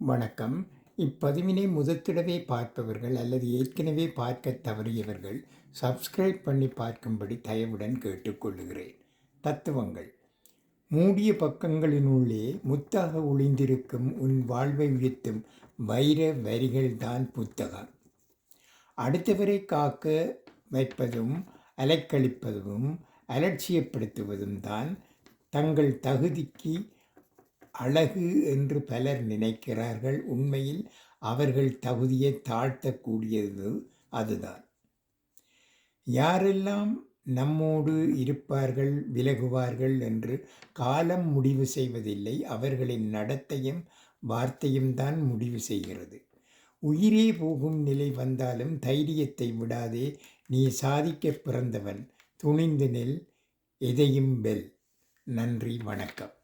வணக்கம். இப்பதிவினை முதற்தடவை பார்ப்பவர்கள் அல்லது ஏற்கனவே பார்க்கத் தவறியவர்கள் சப்ஸ்கிரைப் பண்ணி பார்க்கும்படி தயவுடன் கேட்டுக்கொள்கிறேன். தத்துவங்கள். மூடிய பக்கங்களினுள்ளே முத்தாக ஒளிந்திருக்கும் உன் வாழ்வை உயர்த்தும் வைர வரிகள்தான் புத்தகம். அடுத்தவரை காக்க வைப்பதும் அலைக்கழிப்பதும் அலட்சியப்படுத்துவதும் தான் தங்கள் தகுதிக்கு அழகு என்று பலர் நினைக்கிறார்கள். உண்மையில் அவர்கள் தகுதியை தாழ்த்தக்கூடியது அதுதான். யாரெல்லாம் நம்மோடு இருப்பார்கள் விலகுவார்கள் என்று காலம் முடிவு செய்வதில்லை. அவர்களின் நடத்தையும் வார்த்தையும் தான் முடிவு செய்கிறது. உயிரே போகும் நிலை வந்தாலும் தைரியத்தை விடாதே. நீ சாதிக்க பிறந்தவன். துணிந்து நெல், எதையும் வெல். நன்றி, வணக்கம்.